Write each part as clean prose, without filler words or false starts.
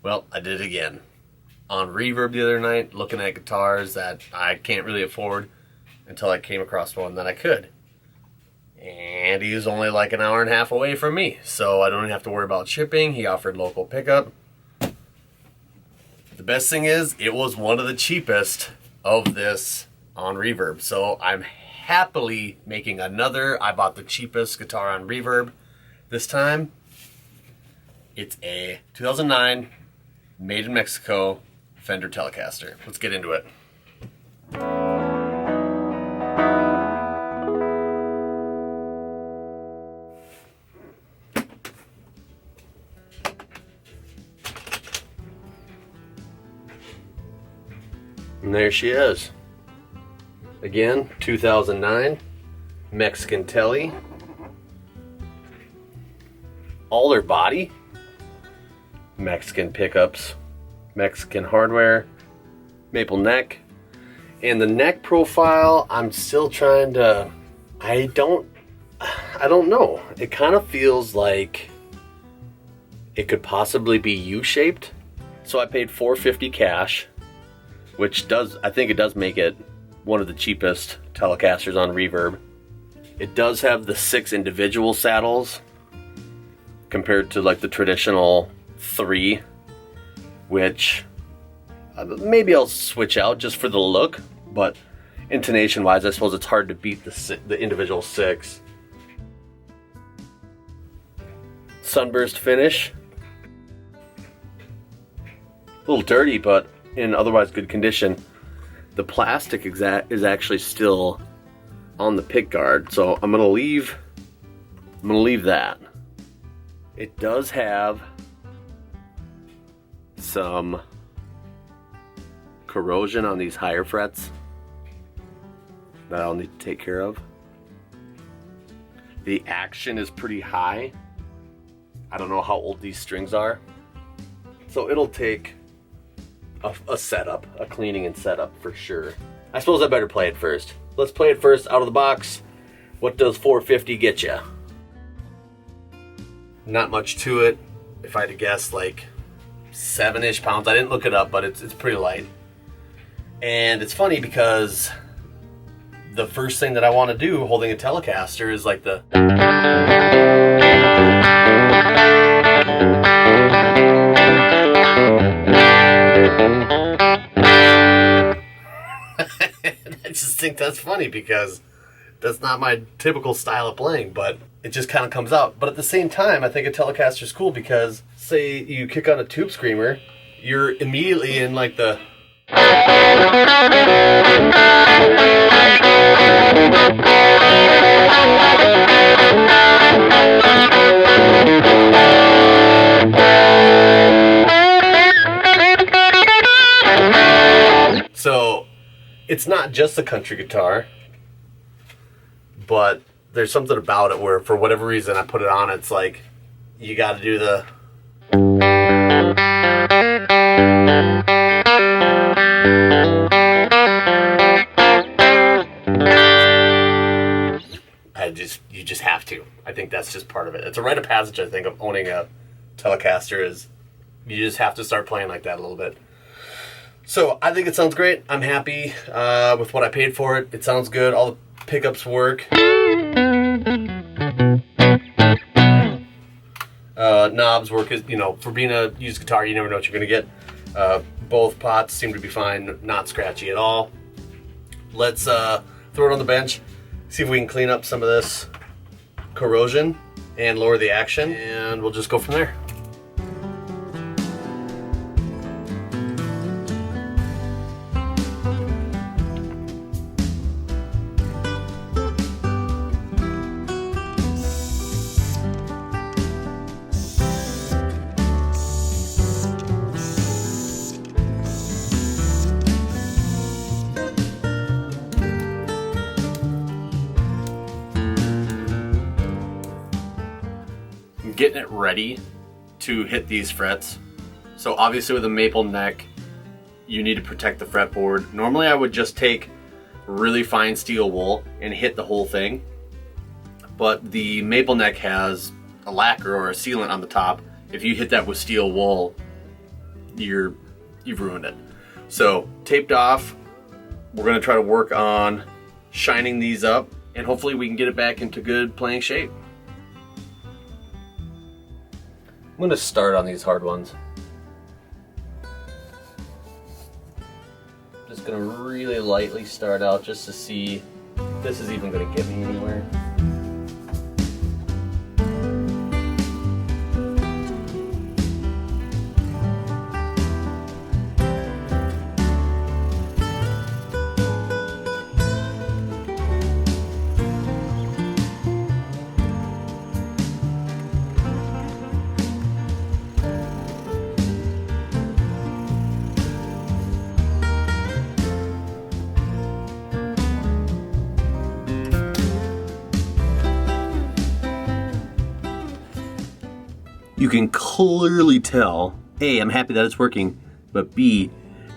Well, I did it again. On Reverb the other night, looking at guitars that I can't really afford until I came across one that I could. And he was only like an hour and a half away from me, so I don't even have to worry about shipping. He offered local pickup. The best thing is, it was one of the cheapest of this on Reverb. So I'm happily making another. I bought the cheapest guitar on Reverb. This time, it's a 2009, made in Mexico, Fender Telecaster. Let's get into it. And there she is. Again, 2009, Mexican Tele. Alder body, Mexican pickups, Mexican hardware, maple neck. And the neck profile, I'm still trying to, I don't know. It kind of feels like it could possibly be U-shaped. So I paid $450 cash, which I think it does make it one of the cheapest Telecasters on Reverb. It does have the 6 individual saddles compared to like the traditional 3, which maybe I'll switch out just for the look, but intonation wise, I suppose it's hard to beat the individual 6. Sunburst finish. A little dirty, but in otherwise good condition. The plastic is actually still on the pick guard, so I'm gonna leave that. It does have some corrosion on these higher frets that I'll need to take care of. The action is pretty high. I don't know how old these strings are, so it'll take a setup, a cleaning and setup for sure. I suppose I better play it first. Let's play it first out of the box. What does $450 get you? Not much to it. If I had to guess, like 7-ish pounds. I didn't look it up, but it's pretty light. And it's funny because the first thing that I want to do holding a Telecaster is like the I just think that's funny because that's not my typical style of playing, but it just kind of comes out. But at the same time, I think a Telecaster is cool because, say you kick on a tube screamer, you're immediately in like the so it's not just a country guitar, but there's something about it where for whatever reason I put it on, it's like you got to do the you just have to. I think that's just part of it. It's a rite of passage, I think, of owning a Telecaster is you just have to start playing like that a little bit. So I think it sounds great. I'm happy with what I paid for it. It sounds good. All the pickups work. Knobs work. You know, for being a used guitar, you never know what you're going to get. Both pots seem to be fine, not scratchy at all. Let's throw it on the bench, see if we can clean up some of this corrosion and lower the action, and we'll just go from there. Getting it ready to hit these frets. So obviously with a maple neck, you need to protect the fretboard. Normally I would just take really fine steel wool and hit the whole thing, but the maple neck has a lacquer or a sealant on the top. If you hit that with steel wool, you've ruined it. So taped off, we're gonna try to work on shining these up, and hopefully we can get it back into good playing shape. I'm gonna start on these hard ones. Just gonna really lightly start out just to see if this is even gonna get me anywhere. You can clearly tell, A, I'm happy that it's working, but B,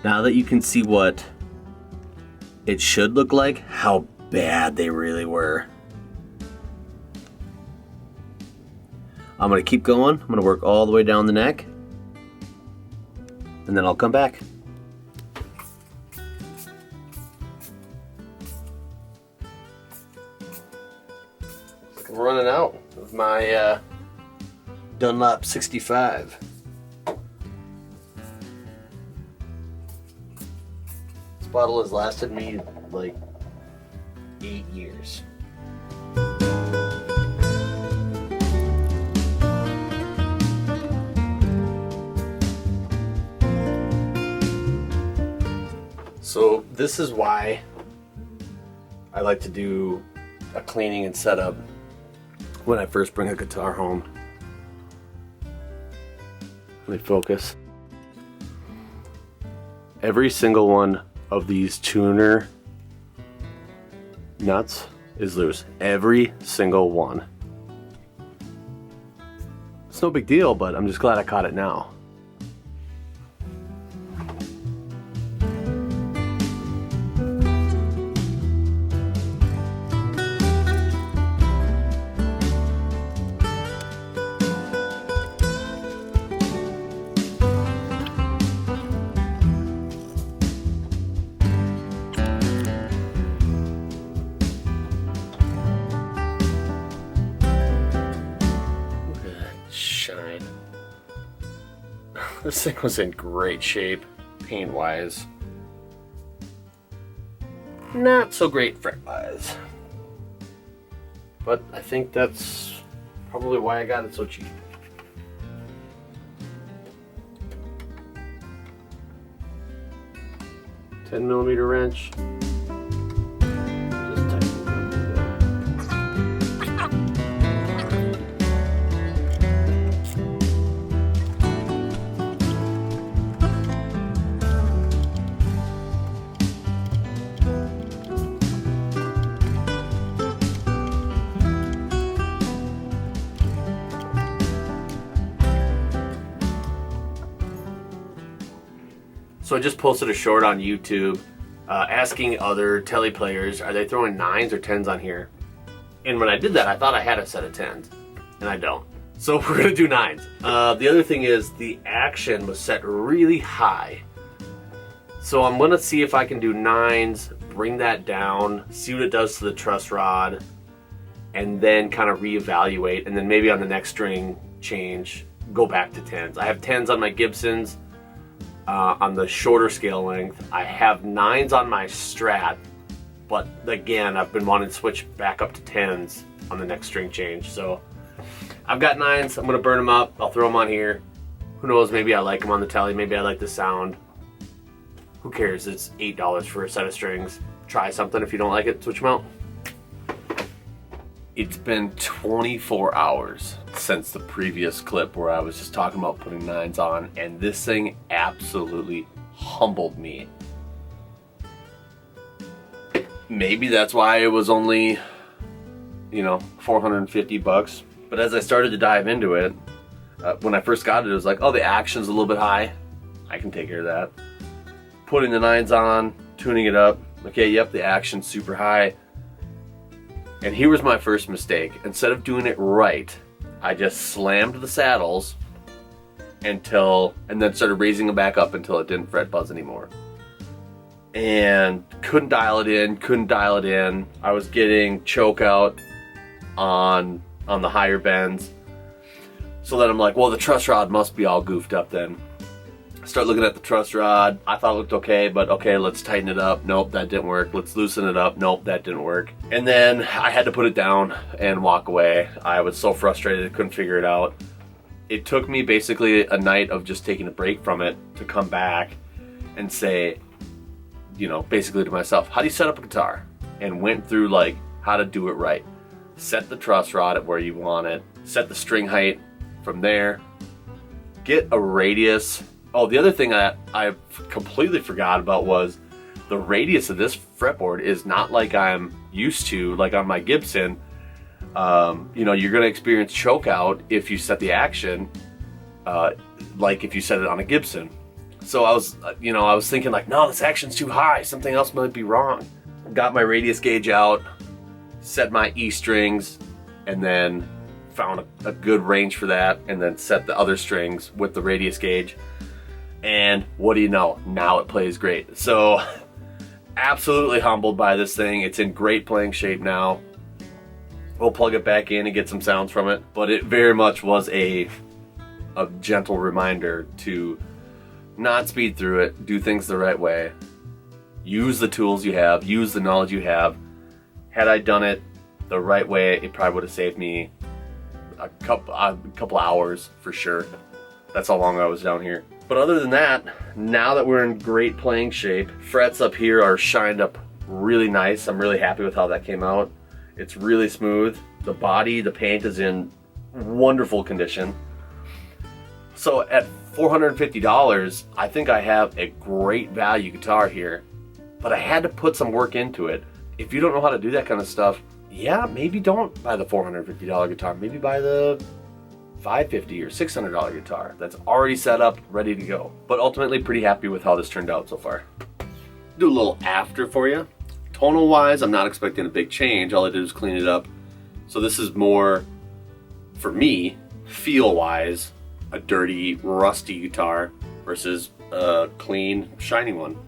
now that you can see what it should look like, how bad they really were. I'm gonna keep going. I'm gonna work all the way down the neck, and then I'll come back. I'm running out of my Dunlop 65. This bottle has lasted me like 8 years. So this is why I like to do a cleaning and setup when I first bring a guitar home. Let me focus. Every single one of these tuner nuts is loose. Every single one. It's no big deal, but I'm just glad I caught it now. Shine. This thing was in great shape, paint wise. Not so great fret wise. But I think that's probably why I got it so cheap. $10mm wrench. Just tighten it up a bit. So I just posted a short on YouTube asking other Tele players, are they throwing 9s or 10s on here? And when I did that, I thought I had a set of 10s, and I don't. So we're gonna do 9s. The other thing is the action was set really high. So I'm gonna see if I can do 9s, bring that down, see what it does to the truss rod, and then kind of reevaluate, and then maybe on the next string change, go back to 10s. I have 10s on my Gibsons. On the shorter scale length. I have 9s on my Strat, but again, I've been wanting to switch back up to 10s on the next string change. So I've got 9s, I'm gonna burn them up, I'll throw them on here. Who knows, maybe I like them on the Tele, maybe I like the sound. Who cares, it's $8 for a set of strings. Try something, if you don't like it, switch them out. It's been 24 hours since the previous clip where I was just talking about putting 9s on, and this thing absolutely humbled me. Maybe that's why it was only, you know, 450 bucks. But as I started to dive into it, when I first got it, it was like, oh, the action's a little bit high. I can take care of that. Putting the 9s on, tuning it up. Okay, yep, the action's super high. And here was my first mistake. Instead of doing it right, I just slammed the saddles and then started raising them back up until it didn't fret buzz anymore. And couldn't dial it in. I was getting choke out on the higher bends. So then I'm like, well, the truss rod must be all goofed up then. Start looking at the truss rod. I thought it looked okay, but okay, let's tighten it up. Nope, that didn't work. Let's loosen it up. Nope, that didn't work. And then I had to put it down and walk away. I was so frustrated, I couldn't figure it out. It took me basically a night of just taking a break from it to come back and say, you know, basically to myself, how do you set up a guitar? And went through like how to do it right. Set the truss rod at where you want it. Set the string height from there. Get a radius. Oh, the other thing I completely forgot about was the radius of this fretboard is not like I'm used to, like on my Gibson. You know, you're going to experience choke out if you set the action like if you set it on a Gibson. So I was thinking like, no, this action's too high. Something else might be wrong. Got my radius gauge out, set my E strings, and then found a good range for that, and then set the other strings with the radius gauge. And what do you know? Now it plays great. So absolutely humbled by this thing. It's in great playing shape now. We'll plug it back in and get some sounds from it. But it very much was a gentle reminder to not speed through it, do things the right way, use the tools you have, use the knowledge you have. Had I done it the right way, it probably would have saved me a couple hours for sure. That's how long I was down here. But other than that, now that we're in great playing shape, frets up here are shined up really nice. I'm really happy with how that came out. It's really smooth. The body, the paint is in wonderful condition. So at $450, I think I have a great value guitar here, but I had to put some work into it. If you don't know how to do that kind of stuff, yeah, maybe don't buy the $450 guitar. Maybe buy the $550 or $600 guitar that's already set up, ready to go. But ultimately pretty happy with how this turned out so far. Do a little after for you. Tonal wise, I'm not expecting a big change. All I did was clean it up. So this is more, for me, feel wise, a dirty, rusty guitar versus a clean, shiny one.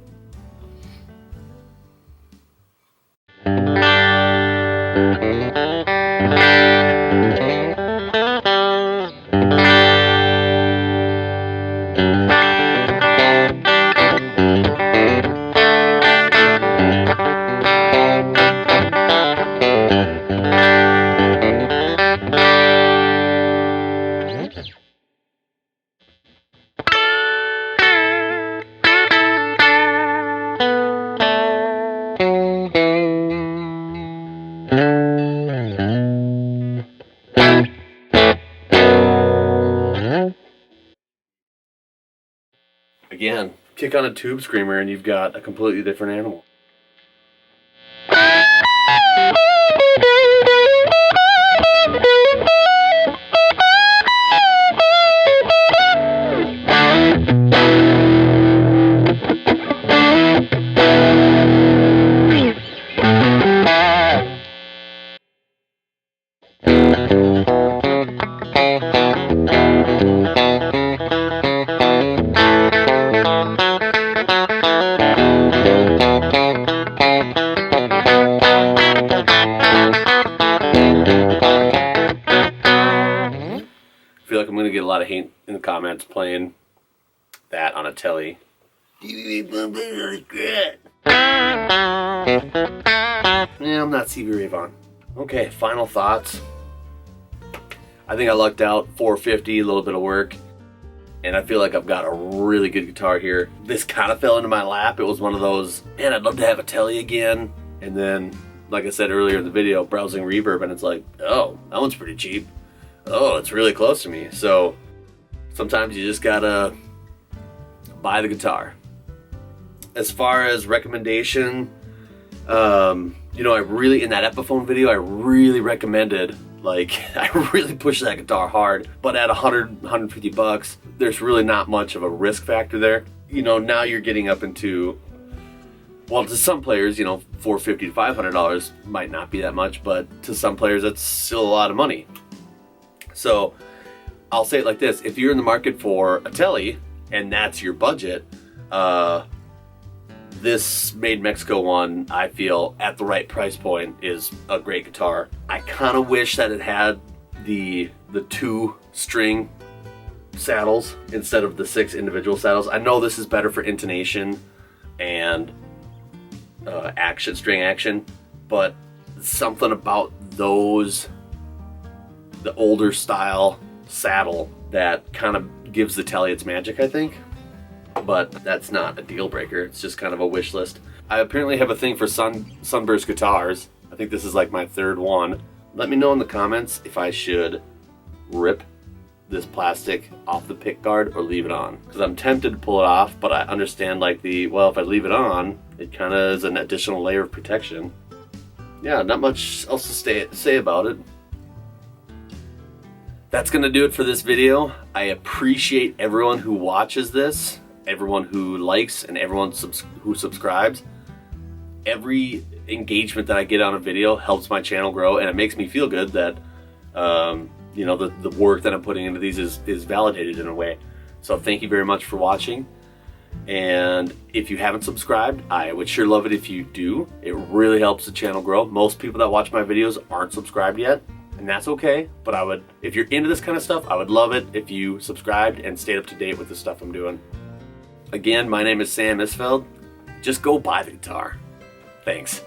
Again, kick on a tube screamer and you've got a completely different animal. I feel like I'm going to get a lot of hate in the comments playing that on a Tele. Yeah, I'm not CV Ravon. Okay, final thoughts. I think I lucked out. $450, a little bit of work, and I feel like I've got a really good guitar here. This kind of fell into my lap. It was one of those, man, I'd love to have a Tele again. And then, like I said earlier in the video, browsing Reverb, and it's like, oh, that one's pretty cheap. Oh, it's really close to me. So sometimes you just gotta buy the guitar. As far as recommendation, you know, I really, in that Epiphone video, I really recommended, like, I really pushed that guitar hard, but at 150 bucks, there's really not much of a risk factor there. You know, now you're getting up into, well, to some players, you know, $450 to $500 might not be that much, but to some players, that's still a lot of money. So I'll say it like this: if you're in the market for a Tele and that's your budget, this Made in Mexico one, I feel at the right price point, is a great guitar. I kind of wish that it had the 2 string saddles instead of the 6 individual saddles. I know this is better for intonation and string action, but something about those, the older style saddle, that kind of gives the Tele its magic, I think. But that's not a deal breaker. It's just kind of a wish list. I apparently have a thing for sunburst guitars. I think this is like my 3rd one. Let me know in the comments if I should rip this plastic off the pick guard or leave it on, because I'm tempted to pull it off, but I understand like well, if I leave it on, it kind of is an additional layer of protection. Yeah, not much else to say about it. That's gonna do it for this video. I appreciate everyone who watches this, everyone who likes, and everyone who subscribes. Every engagement that I get on a video helps my channel grow, and it makes me feel good that you know, the work that I'm putting into these is validated in a way. So thank you very much for watching. And if you haven't subscribed, I would sure love it if you do. It really helps the channel grow. Most people that watch my videos aren't subscribed yet, and that's okay. But if you're into this kind of stuff, I would love it if you subscribed and stayed up to date with the stuff I'm doing. Again, my name is Sam Isfeld. Just go buy the guitar. Thanks.